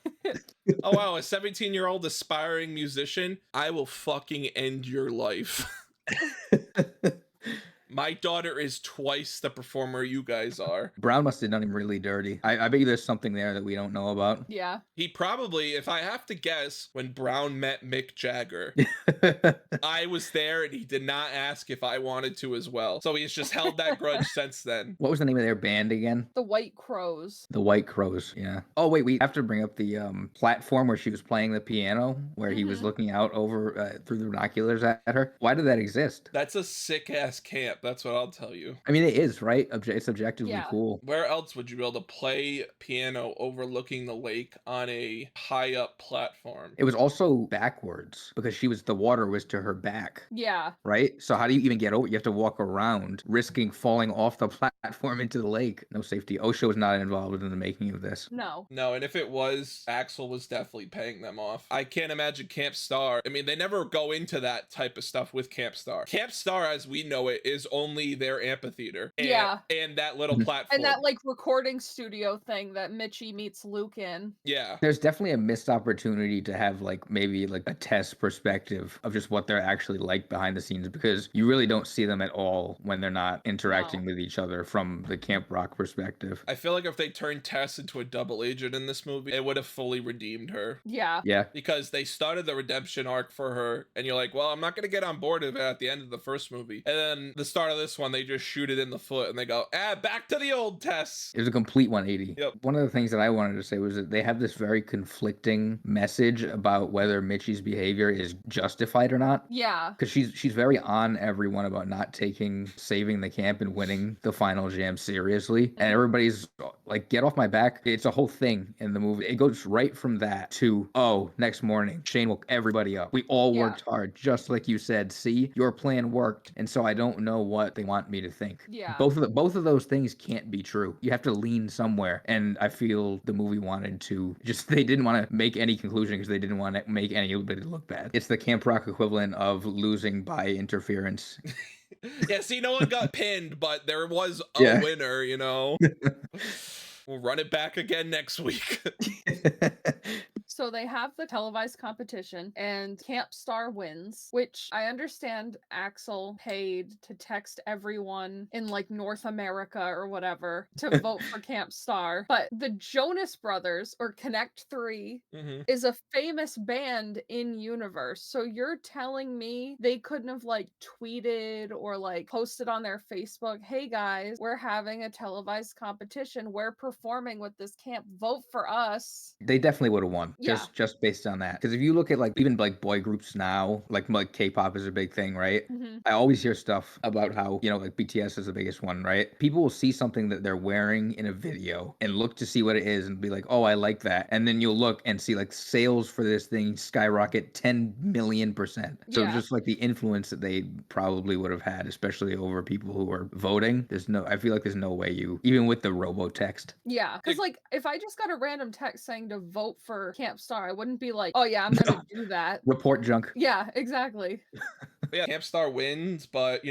Speaker 1: Oh, wow, a 17-year-old aspiring musician? I will fucking end your life. My daughter is twice the performer you guys are.
Speaker 2: Brown must have done him really dirty. I bet you there's something there that we don't know about.
Speaker 3: Yeah.
Speaker 1: He probably, if I have to guess, when Brown met Mick Jagger, I was there and he did not ask if I wanted to as well. So he's just held that grudge since then.
Speaker 2: What was the name of their band again?
Speaker 3: The White Crows.
Speaker 2: The White Crows, yeah. Oh, wait, we have to bring up the platform where she was playing the piano, where he was looking out over through the binoculars at her. Why did that exist?
Speaker 1: That's a sick-ass camp. That's what I'll tell you.
Speaker 2: I mean, it is, right? It's objectively
Speaker 3: Yeah.
Speaker 2: cool.
Speaker 1: Where else would you be able to play piano overlooking the lake on a high-up platform?
Speaker 2: It was also backwards because the water was to her back,
Speaker 3: Yeah.
Speaker 2: right? So how do you even get over? You have to walk around, risking falling off the platform into the lake. No safety. OSHA was not involved in the making of this.
Speaker 3: No.
Speaker 1: No, and if it was, Axel was definitely paying them off. I can't imagine Camp Star. I mean, they never go into that type of stuff with Camp Star. Camp Star, as we know it, is only their amphitheater. And that little platform.
Speaker 3: And that like recording studio thing that Mitchie meets Luke in.
Speaker 1: Yeah.
Speaker 2: There's definitely a missed opportunity to have like maybe like a test perspective of just what they're actually like behind the scenes, because you really don't see them at all when they're not interacting with each other from the Camp Rock perspective.
Speaker 1: I feel like if they turned Tess into a double agent in this movie, it would have fully redeemed her.
Speaker 3: Yeah.
Speaker 2: Yeah.
Speaker 1: Because they started the redemption arc for her, and you're like, well, I'm not going to get on board with it at the end of the first movie. And then the start of this one, they just shoot it in the foot and they go, back to the old Tess.
Speaker 2: It was a complete 180.
Speaker 1: Yep.
Speaker 2: One of the things that I wanted to say was that they have this very conflicting message about whether Mitchie's behavior is justified or not.
Speaker 3: Yeah.
Speaker 2: Because she's very on everyone about not saving the camp and winning the final jam seriously. And everybody's like, get off my back. It's a whole thing in the movie. It goes right from that to, oh, next morning, Shane woke everybody up. We all worked hard, just like you said. See, your plan worked. And so I don't know what they want me to think.
Speaker 3: Yeah.
Speaker 2: Both of those things can't be true. You have to lean somewhere. And I feel the movie wanted to they didn't want to make any conclusion because they didn't want to make anybody look bad. It's the Camp Rock equivalent of losing by interference.
Speaker 1: Yeah, see, no one got pinned, but there was a winner, you know? We'll run it back again next week.
Speaker 3: So they have the televised competition and Camp Star wins, which I understand Axel paid to text everyone in like North America or whatever to vote for Camp Star. But the Jonas Brothers, or Connect 3, is a famous band in universe. So you're telling me they couldn't have like tweeted or like posted on their Facebook, hey guys, we're having a televised competition. We're performing with this camp. Vote for us.
Speaker 2: They definitely would have won.
Speaker 3: Yeah.
Speaker 2: Just based on that. Because if you look at like even like boy groups now, like K-pop is a big thing, right? I always hear stuff about how, like BTS is the biggest one, right? People will see something that they're wearing in a video and look to see what it is and be like, oh, I like that. And then you'll look and see like sales for this thing skyrocket 10 million%. So just like the influence that they probably would have had, especially over people who are voting, I feel like there's no way even with the robo text.
Speaker 3: Yeah. Because like if I just got a random text saying to vote for Camp Star, I wouldn't be like, oh yeah, I'm gonna do that.
Speaker 2: Report junk.
Speaker 3: Yeah, exactly.
Speaker 1: Yeah, Camp Star wins, but,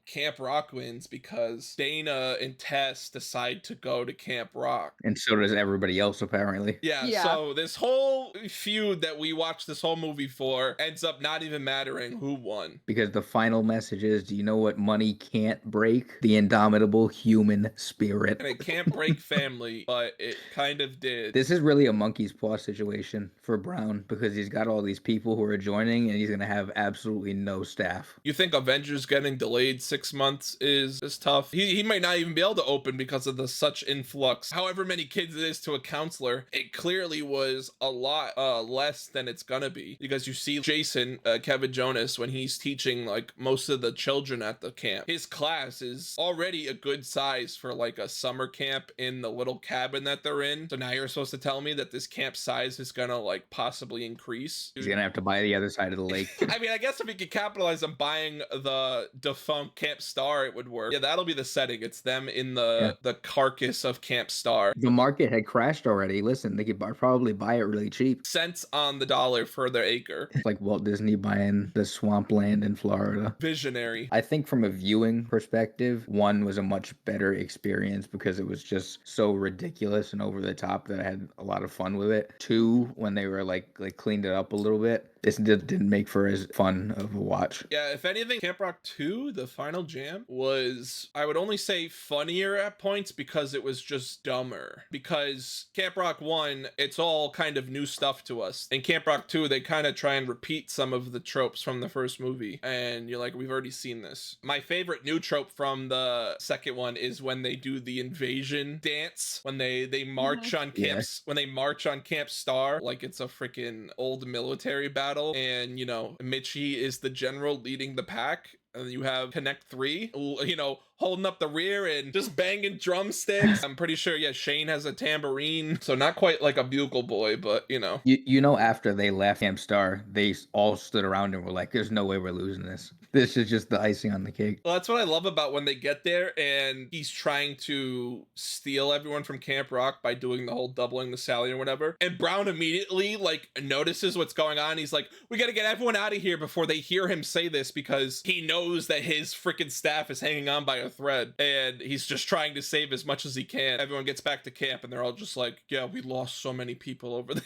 Speaker 1: Camp Rock wins because Dana and Tess decide to go to Camp Rock.
Speaker 2: And so does everybody else, apparently.
Speaker 1: Yeah, so this whole feud that we watched this whole movie for ends up not even mattering who won.
Speaker 2: Because the final message is, do you know what money can't break? The indomitable human spirit.
Speaker 1: And it can't break family, but it kind of did.
Speaker 2: This is really a monkey's paw situation for Brown because he's got all these people who are joining and he's going to have absolutely no staff staff.
Speaker 1: You think Avengers getting delayed 6 months is tough. He might not even be able to open because of the such influx. However many kids it is to a counselor, it clearly was a lot less than it's gonna be, because you see Jason, Kevin Jonas, when he's teaching like most of the children at the camp, his class is already a good size for like a summer camp in the little cabin that they're in. So now you're supposed to tell me that this camp size is gonna like possibly increase.
Speaker 2: He's gonna have to buy the other side of the lake.
Speaker 1: I mean, I guess if he could capitalize on buying the defunct Camp Star, it would work. Yeah, that'll be the setting. It's them in the carcass of Camp Star.
Speaker 2: The market had crashed already. Listen, they could probably buy it really cheap.
Speaker 1: Cents on the dollar for their acre.
Speaker 2: It's like Walt Disney buying the swampland in Florida.
Speaker 1: Visionary.
Speaker 2: I think from a viewing perspective, 1 was a much better experience because it was just so ridiculous and over the top that I had a lot of fun with it. 2, when they were like cleaned it up a little bit, this didn't make for as fun of a watch.
Speaker 1: Yeah, if anything, Camp Rock 2, the final jam, was, I would only say, funnier at points because it was just dumber. Because Camp Rock 1, it's all kind of new stuff to us. In Camp Rock 2, they kind of try and repeat some of the tropes from the first movie. And you're like, we've already seen this. My favorite new trope from the second one is when they do the invasion dance, when they march on camps, when they march on Camp Star, like it's a freaking old military battle. And, you know, Mitchie is the general leading the pack. And you have Connect 3, you know, holding up the rear and just banging drumsticks. I'm pretty sure, yeah, Shane has a tambourine. So not quite like a bugle boy, but, you know.
Speaker 2: You know, after they left Camp Star, they all stood around and were like, there's no way we're losing this. This is just the icing on the cake.
Speaker 1: Well, that's what I love about when they get there and he's trying to steal everyone from Camp Rock by doing the whole doubling the salary or whatever. And Brown immediately, like, notices what's going on. He's like, we got to get everyone out of here before they hear him say this, because he knows that his freaking staff is hanging on by a thread and he's just trying to save as much as he can. Everyone gets back to camp and they're all just like, yeah, we lost so many people over there.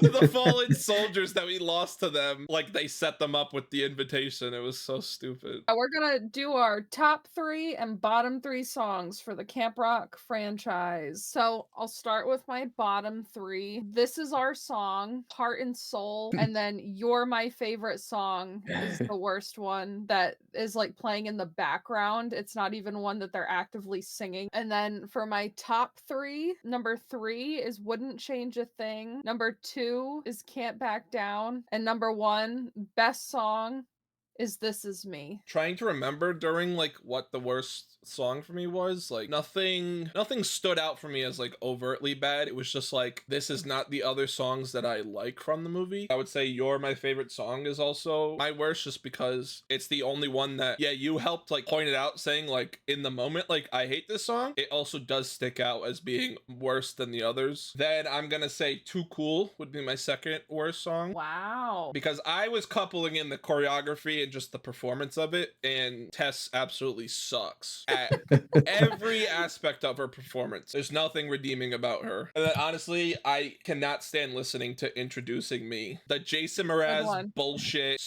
Speaker 1: The fallen soldiers that we lost to them, like they set them up with the invitation. It was so stupid.
Speaker 3: We're gonna do our top 3 and bottom 3 songs for the Camp Rock franchise. So I'll start with my bottom 3. This Is Our Song, Heart and Soul, and then You're My Favorite Song is the worst one that is like playing in the background. It's not even one that they're actively singing. And then for my top 3, number 3 is Wouldn't Change a Thing. Number 2 is Can't Back Down. And number 1, best song, is This Is Me.
Speaker 1: Trying to remember during like what the worst song for me was, like nothing stood out for me as like overtly bad. It was just like, this is not the other songs that I like from the movie. I would say You're My Favorite Song is also my worst, just because it's the only one that, yeah, you helped like point it out, saying like in the moment, like I hate this song. It also does stick out as being worse than the others. Then I'm gonna say Too Cool would be my second worst song.
Speaker 3: Wow.
Speaker 1: Because I was coupling in the choreography and just the performance of it, and Tess absolutely sucks at every aspect of her performance. There's nothing redeeming about her. And then honestly, I cannot stand listening to Introducing Me. The Jason Mraz bullshit,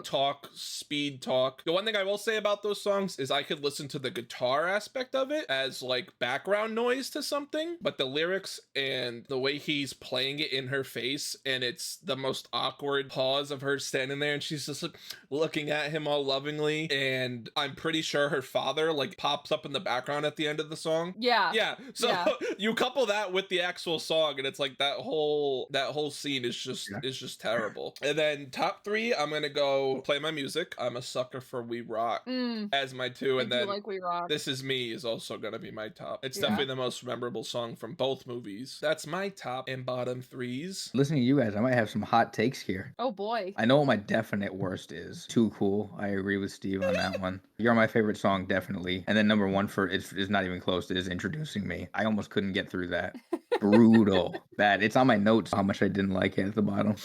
Speaker 1: talk, speed talk. The one thing I will say about those songs is I could listen to the guitar aspect of it as like background noise to something, but the lyrics and the way he's playing it in her face, and it's the most awkward pause of her standing there and she's just like looking at him all lovingly, and I'm pretty sure her father like pops up in the background at the end of the song. Yeah. So you couple that with the actual song and it's like that whole scene is just terrible. And then top 3, I'm gonna go Play My Music. I'm a sucker for We Rock as my 2, and then
Speaker 3: like We Rock.
Speaker 1: This Is Me is also gonna be my top. It's definitely the most memorable song from both movies. That's my top and bottom 3s.
Speaker 2: Listening to you guys, I might have some hot takes here.
Speaker 3: Oh boy.
Speaker 2: I know what my definite worst is. Too Cool. I agree with Steve on that one. You're My Favorite Song, definitely. And then number 1 for it's not even close. It is Introducing Me. I almost couldn't get through that. Brutal. Bad. It's on my notes how much I didn't like it at the bottom.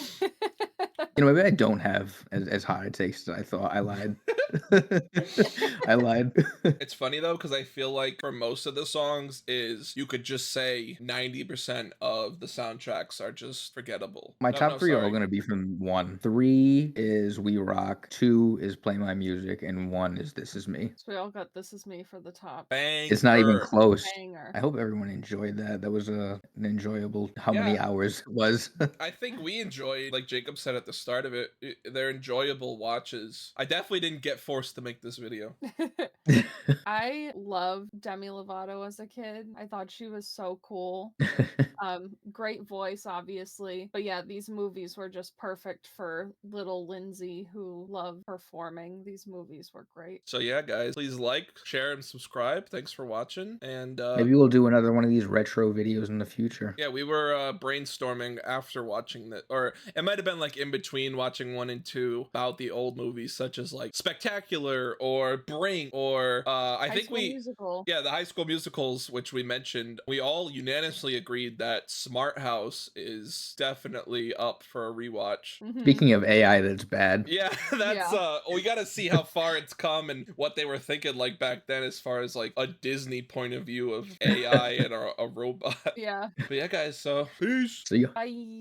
Speaker 2: You know, maybe I don't have as hot a taste as I thought. I lied. I lied.
Speaker 1: It's funny though, because I feel like for most of the songs is you could just say 90% of the soundtracks are just forgettable.
Speaker 2: My top 3 are all going to be from 1. 3 is We Rock, 2 is Play My Music, and 1 is This Is Me.
Speaker 3: So we all got This Is Me for the top.
Speaker 1: Bang.
Speaker 2: It's not even close.
Speaker 3: Banger.
Speaker 2: I hope everyone enjoyed that. That was an enjoyable how many hours it was.
Speaker 1: I think we enjoyed, like Jacob said at the start of it. They're enjoyable watches. I definitely didn't get forced to make this video.
Speaker 3: I loved Demi Lovato as a kid. I thought she was so cool. Great voice, obviously. But yeah, these movies were just perfect for little Lindsay who loved performing. These movies were great.
Speaker 1: So yeah, guys, please like, share, and subscribe. Thanks for watching. And
Speaker 2: Maybe we'll do another one of these retro videos in the future.
Speaker 1: yeah, we were brainstorming after watching that, or it might have been like in between watching 1 and 2 about the old movies, such as like Spectacular or Brink or I think
Speaker 3: Musical.
Speaker 1: yeah, the High School Musicals, which we mentioned. We all unanimously agreed that Smart House is definitely up for a rewatch.
Speaker 2: Speaking of AI that's bad.
Speaker 1: Yeah, that's we got to see how far it's come and what they were thinking like back then as far as like a Disney point of view of AI and a robot.
Speaker 3: Yeah.
Speaker 1: But yeah, guys, so peace.
Speaker 2: See ya.
Speaker 3: Bye.